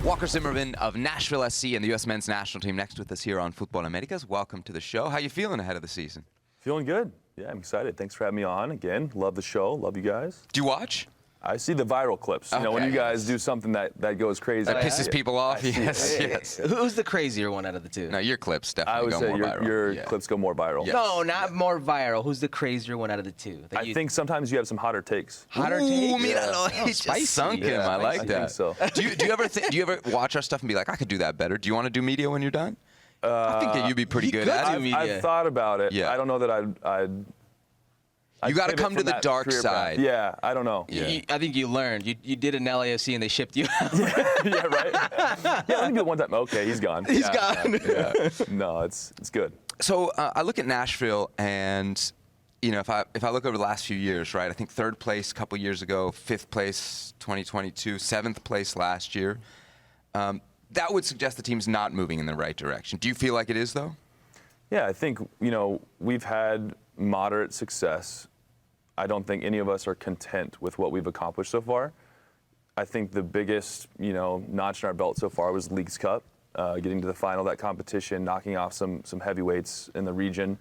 Walker Zimmerman of Nashville SC and the U.S. men's national team next with us here on Futbol Americas. Welcome to the show. How you feeling ahead of the season? Feeling good. Yeah, I'm excited. Thanks for having me on again. Love the show. Love you guys. Do you watch? I see the viral clips. You know, when you guys do something that goes crazy. That pisses people off? Yes. Who's the crazier one out of the two? No, your clips I definitely would go say more viral. your clips go more viral. Yes. No, not more viral. Who's the crazier one out of the two? I think sometimes you have some hotter takes. Hotter Ooh, takes? míralo. Oh, He's spicy. just sunk him. I like I that. think so. Do you ever watch our stuff and be like, I could do that better? Do you want to do media when you're done? I think that you'd be pretty good at it. I've thought about it. Yeah. I don't know that I'd You got to pivot come to from the that dark career side. path. Yeah, I don't know. Yeah. I think you learned. You did an LAFC and they shipped you out. Yeah, right? Yeah, let me do it one time. Okay, he's gone. He's gone. Yeah. No, it's good. So I look at Nashville, and you know, if I look over the last few years, right? I think third place a couple years ago, fifth place 2022, seventh place last year. That would suggest the team's not moving in the right direction. Do you feel like it is, though? Yeah, I think, we've had moderate success. I don't think any of us are content with what we've accomplished so far. I think the biggest, notch in our belt so far was Leagues Cup, getting to the final of that competition, knocking off some heavyweights in the region,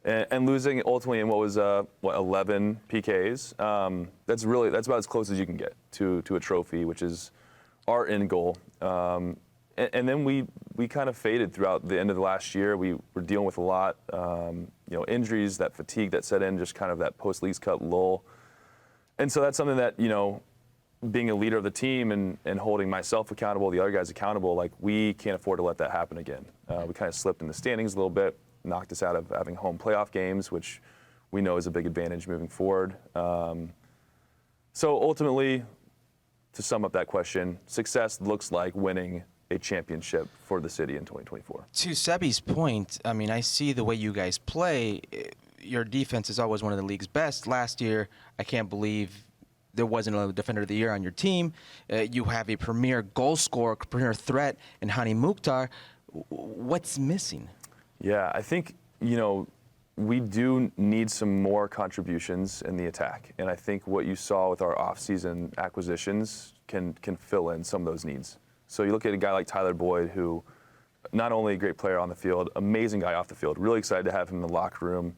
and losing ultimately in what was 11 PKs. That's about as close as you can get to a trophy, which is our end goal. And then we kind of faded throughout the end of the last year. We were dealing with a lot, injuries, that fatigue that set in, just kind of that post-Leagues Cup lull. And so that's something that, being a leader of the team and holding myself accountable, the other guys accountable, like we can't afford to let that happen again. We kind of slipped in the standings a little bit, knocked us out of having home playoff games, which we know is a big advantage moving forward. So ultimately, to sum up that question, success looks like winning a championship for the city in 2024. To Sebi's point, I mean, I see the way you guys play. Your defense is always one of the league's best. Last year, I can't believe there wasn't a defender of the year on your team. You have a premier goal scorer, premier threat in Hani Mukhtar. What's missing? Yeah, I think, we do need some more contributions in the attack. And I think what you saw with our offseason acquisitions can fill in some of those needs. So you look at a guy like Tyler Boyd, who not only a great player on the field, amazing guy off the field. Really excited to have him in the locker room.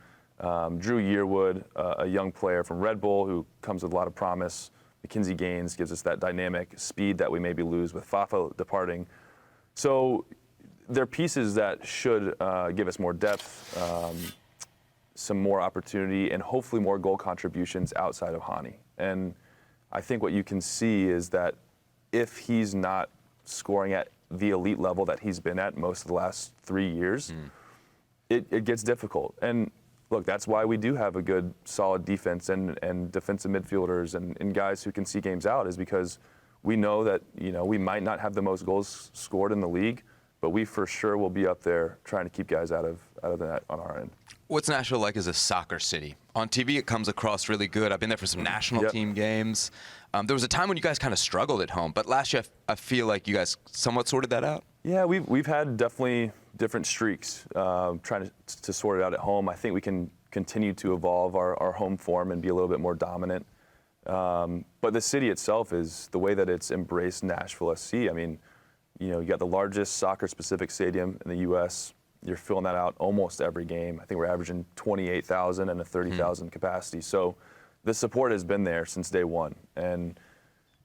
Drew Yearwood, a young player from Red Bull who comes with a lot of promise. Mackenzie Gaines gives us that dynamic speed that we maybe lose with Fafa departing. So they're pieces that should give us more depth, some more opportunity, and hopefully more goal contributions outside of Hani. And I think what you can see is that if he's not scoring at the elite level that he's been at most of the last 3 years, it gets difficult. And look, that's why we do have a good, solid defense and defensive midfielders and guys who can see games out, is because we know that, we might not have the most goals scored in the league, but we for sure will be up there trying to keep guys out of the net on our end. What's Nashville like as a soccer city? On TV, it comes across really good. I've been there for some national team games. There was a time when you guys kind of struggled at home, but last year I feel like you guys somewhat sorted that out. Yeah, we've had definitely different streaks trying to sort it out at home. I think we can continue to evolve our home form and be a little bit more dominant. But the city itself is the way that it's embraced Nashville SC. I mean, you got the largest soccer-specific stadium in the U.S. You're filling that out almost every game. I think we're averaging 28,000 and a 30,000 capacity. So the support has been there since day one. And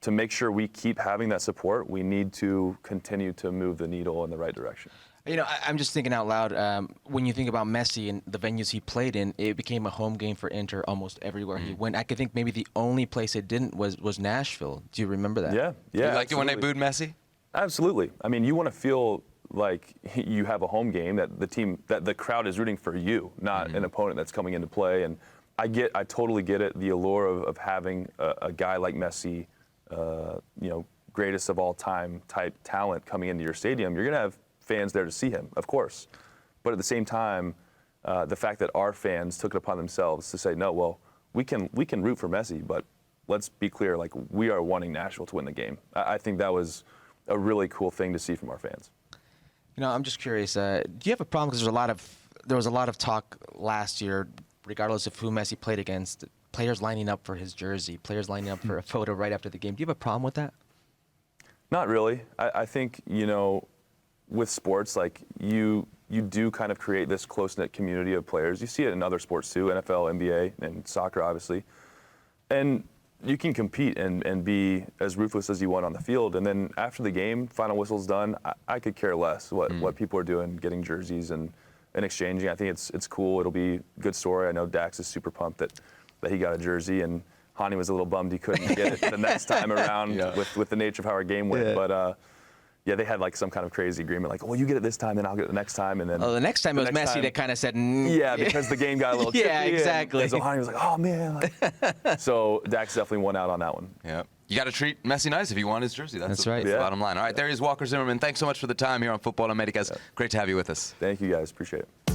to make sure we keep having that support, we need to continue to move the needle in the right direction. I'm just thinking out loud. When you think about Messi and the venues he played in, it became a home game for Inter almost everywhere he went. I could think maybe the only place it didn't was Nashville. Do you remember that? Yeah. You liked it when they booed Messi? Absolutely. I mean, you want to feel like you have a home game, that the crowd is rooting for you, not an opponent that's coming into play. And I totally get it, the allure of having a guy like Messi, greatest of all time type talent coming into your stadium. You're going to have fans there to see him, of course. But at the same time, the fact that our fans took it upon themselves to say, no, well, we can root for Messi, but let's be clear, like, we are wanting Nashville to win the game. I think that was a really cool thing to see from our fans. I'm just curious. Do you have a problem? Because there was a lot of talk last year, regardless of who Messi played against, players lining up for his jersey, players lining up for a photo right after the game. Do you have a problem with that? Not really. I think, with sports, like you do kind of create this close-knit community of players. You see it in other sports too, NFL, NBA, and soccer, obviously. And you can compete and be as ruthless as you want on the field. And then after the game, final whistle's done, I could care less what people are doing, getting jerseys and exchanging. I think it's cool. It'll be a good story. I know Dax is super pumped that he got a jersey, and Hani was a little bummed he couldn't get it the next time around with the nature of how our game went. But they had like some kind of crazy agreement, like, well, you get it this time, then I'll get it the next time, and then. Oh, the next time it was Messi that kind of said. Yeah, because the game got a little tricky. Yeah, exactly. And so Hani was like, oh man. So Dax definitely won out on that one. Yeah. You got to treat Messi nice if you want his jersey. That's right. The bottom line. All right, there is Walker Zimmerman. Thanks so much for the time here on Futbol Americas. Great to have you with us. Thank you guys. Appreciate it.